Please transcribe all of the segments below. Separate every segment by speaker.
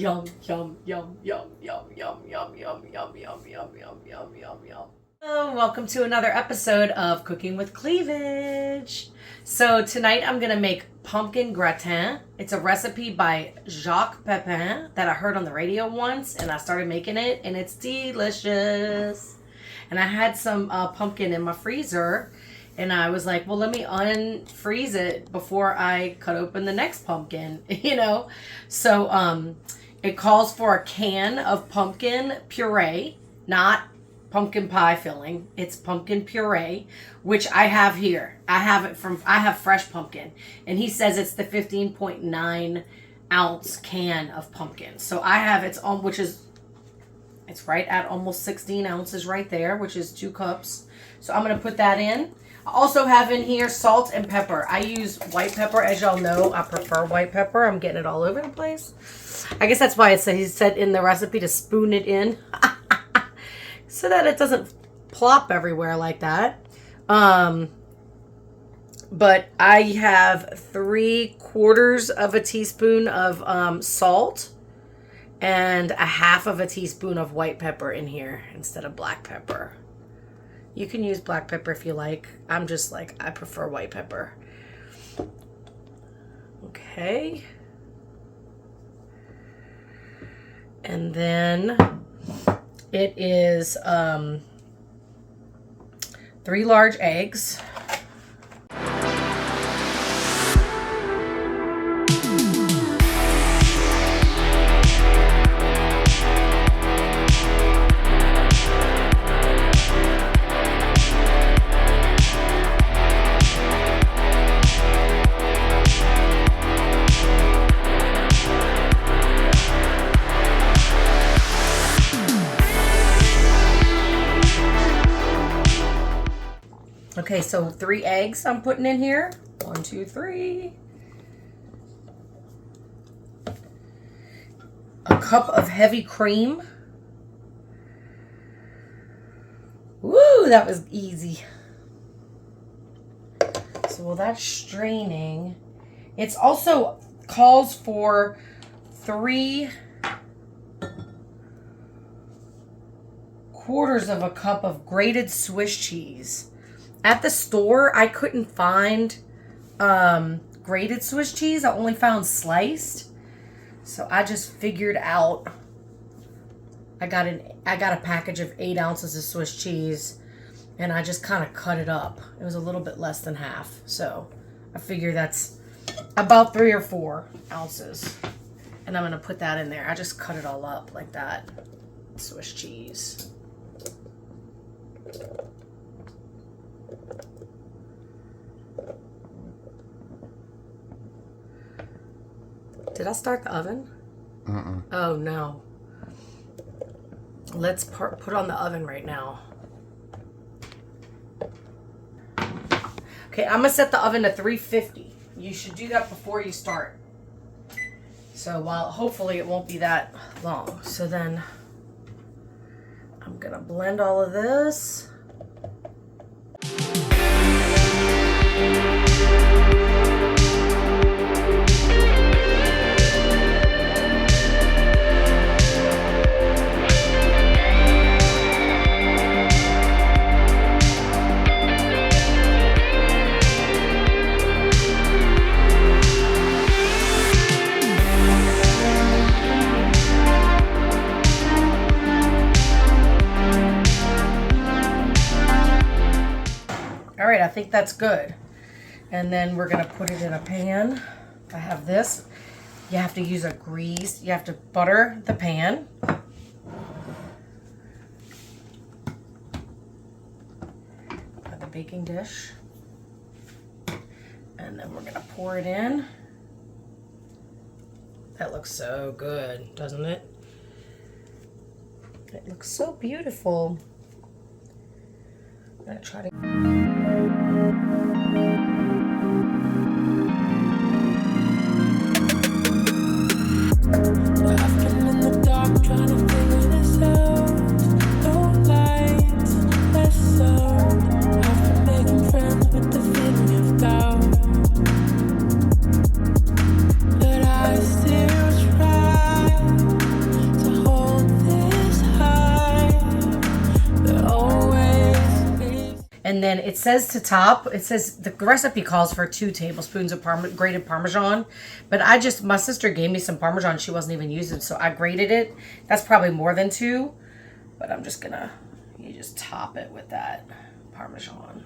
Speaker 1: Yum, yum, yum, yum, yum, yum, yum, yum, yum, yum, yum, yum, yum, yum, yum. Hello, welcome to another episode of Cooking with Cleavage. So tonight I'm going to make pumpkin gratin. It's a recipe by Jacques Pepin that I heard on the radio once, and I started making it, and it's delicious. And I had some pumpkin in my freezer, and I was like, well, let me unfreeze it before I cut open the next pumpkin, you know? So it calls for a can of pumpkin puree, not pumpkin pie filling. It's pumpkin puree, which I have here. I have fresh pumpkin, and he says it's the 15.9 ounce can of pumpkin. So I have it's right at almost 16 ounces right there, which is 2 cups. So I'm going to put that in. I also have in here salt and pepper. I use white pepper. As y'all know, I prefer white pepper. I'm getting it all over the place. I guess that's why he said in the recipe to spoon it in so that it doesn't plop everywhere like that. But I have 3/4 of a teaspoon of salt and a 1/2 teaspoon of white pepper in here instead of black pepper. You can use black pepper if you like. I'm just like, I prefer white pepper. Okay. And then it is 3 large eggs. Okay, so 3 eggs I'm putting in here. 1, 2, 3. A cup of heavy cream. Woo, that was easy. So while that's straining, it's also calls for 3/4 of a cup of grated Swiss cheese. At the store, I couldn't find grated Swiss cheese. I only found sliced. So I just figured out, I got a package of 8 ounces of Swiss cheese, and I just kind of cut it up. It was a little bit less than half. So I figure that's about 3 or 4 ounces. And I'm going to put that in there. I just cut it all up like that. Swiss cheese. Did I start the oven? Oh, no. Let's put on the oven right now. Okay, I'm going to set the oven to 350. You should do that before you start. So while hopefully it won't be that long. So then I'm going to blend all of this. I think that's good. And then we're going to put it in a pan. I have this. You have to use a grease. You have to butter the pan. Put the baking dish. And then we're going to pour it in. That looks so good, doesn't it? It looks so beautiful. I'm going to try to...
Speaker 2: Trying to figure this out. No lights, less sound. I've been making friends with the feeling of doubt, but I still try.
Speaker 1: then it says to top, it says the recipe calls for 2 tablespoons of grated Parmesan, but my sister gave me some Parmesan she wasn't even using, so I grated it. That's probably more than 2, but I'm just gonna, you just top it with that Parmesan.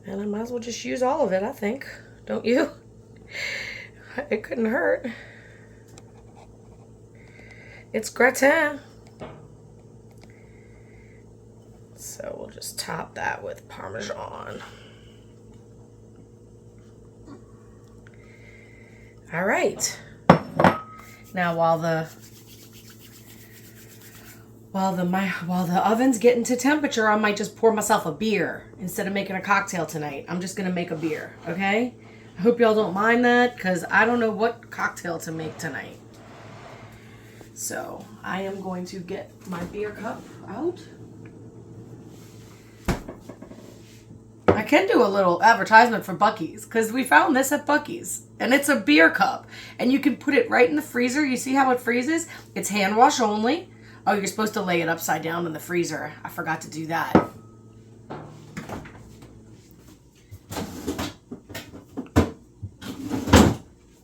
Speaker 1: And I might as well just use all of it, I think. Don't you? It couldn't hurt. It's gratin. So we'll just top that with Parmesan. All right. Now while the oven's getting to temperature, I might just pour myself a beer instead of making a cocktail tonight. I'm just gonna make a beer, okay? I hope y'all don't mind that, because I don't know what cocktail to make tonight. So I am going to get my beer cup out. I can do a little advertisement for Buc-ee's, because we found this at Buc-ee's, and it's a beer cup, and you can put it right in the freezer. You see how it freezes? It's hand wash only. Oh, you're supposed to lay it upside down in the freezer. I forgot to do that.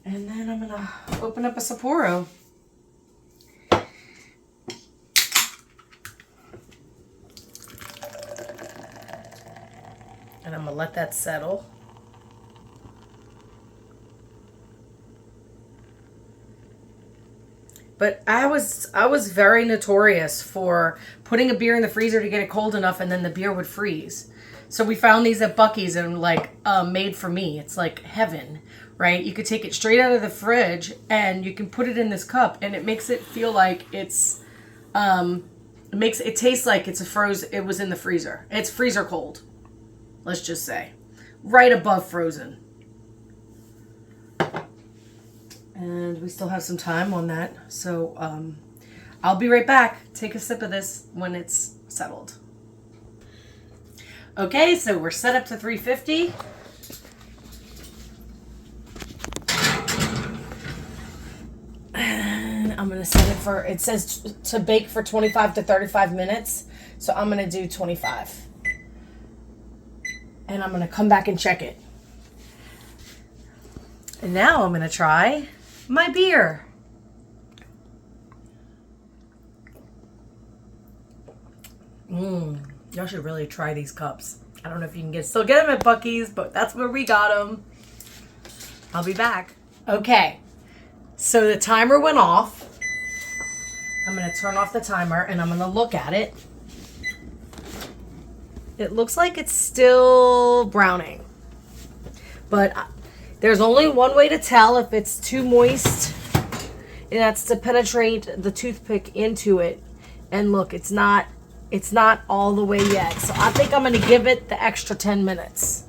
Speaker 1: And then I'm gonna open up a Sapporo. And I'm gonna let that settle. But I was very notorious for putting a beer in the freezer to get it cold enough, and then the beer would freeze. So we found these at Buc-ee's, and like made for me. It's like heaven, right? You could take it straight out of the fridge and you can put it in this cup, and it makes it feel like it's it tastes like it's it was in the freezer. It's freezer cold. Let's just say right above frozen. And we still have some time on that. So I'll be right back. Take a sip of this when it's settled. Okay, so we're set up to 350. And I'm going to set it for, it says to bake for 25 to 35 minutes. So I'm going to do 25. And I'm going to come back and check it. And now I'm going to try my beer. Y'all should really try these cups. I don't know if you can still get them at Buc-ee's, but that's where we got them. I'll be back. Okay, so the timer went off. I'm going to turn off the timer and I'm going to look at it. It looks like it's still browning, but there's only one way to tell if it's too moist, and that's to penetrate the toothpick into it. And look, it's not all the way yet. So I think I'm going to give it the extra 10 minutes.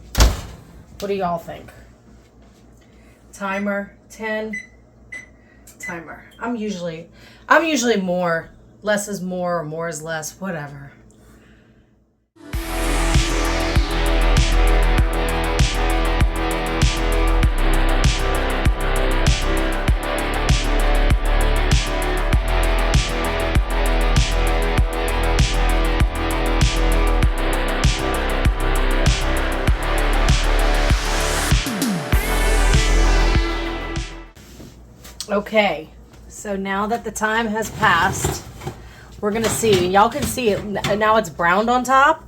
Speaker 1: What do y'all think? Timer 10. Timer. I'm usually more. Less is more, or more is less, whatever. Okay, so now that the time has passed, we're gonna see. Y'all can see it now. It's browned on top.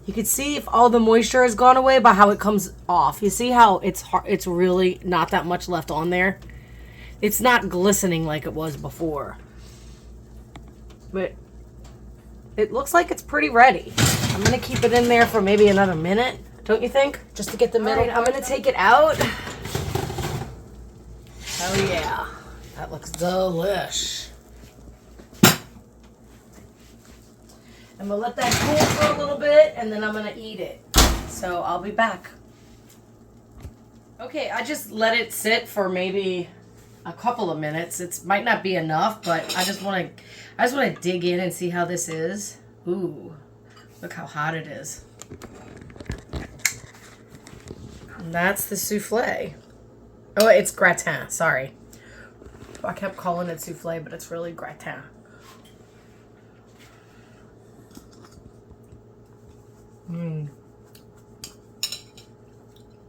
Speaker 1: You can see if all the moisture has gone away by how it comes off. You see how it's really not that much left on there. It's not glistening like it was before, but it looks like it's pretty ready. I'm gonna keep it in there for maybe another minute, don't you think? Just to get the middle. Right, I'm gonna take it out. Oh yeah. That looks delish. I'm gonna let that cool for a little bit, and then I'm gonna eat it. So I'll be back. Okay, I just let it sit for maybe a couple of minutes. It might not be enough, but I just want to dig in and see how this is. Ooh, look how hot it is. And that's the souffle. Oh, it's gratin. Sorry. I kept calling it souffle, but it's really gratin.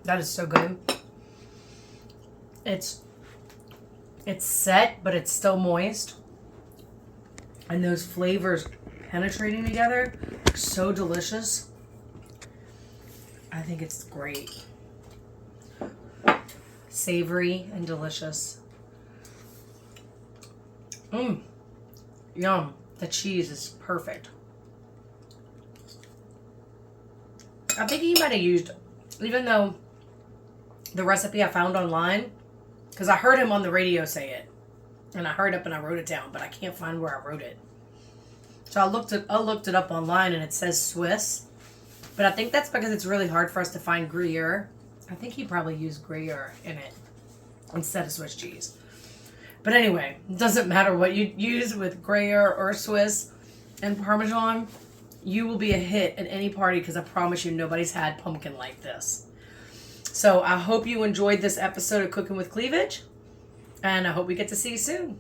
Speaker 1: That is so good. It's set, but it's still moist. And those flavors penetrating together are so delicious. I think it's great. Savory and delicious. Yum. The cheese is perfect. I think he might have used, even though the recipe I found online, because I heard him on the radio say it, and I heard it and I wrote it down, but I can't find where I wrote it. So I looked it up online, and it says Swiss, but I think that's because it's really hard for us to find Gruyere. I think he probably used Gruyere in it instead of Swiss cheese. But anyway, it doesn't matter what you use with Gruyere or Swiss and Parmesan, you will be a hit at any party, because I promise you nobody's had pumpkin like this. So I hope you enjoyed this episode of Cooking with Cleavage, and I hope we get to see you soon.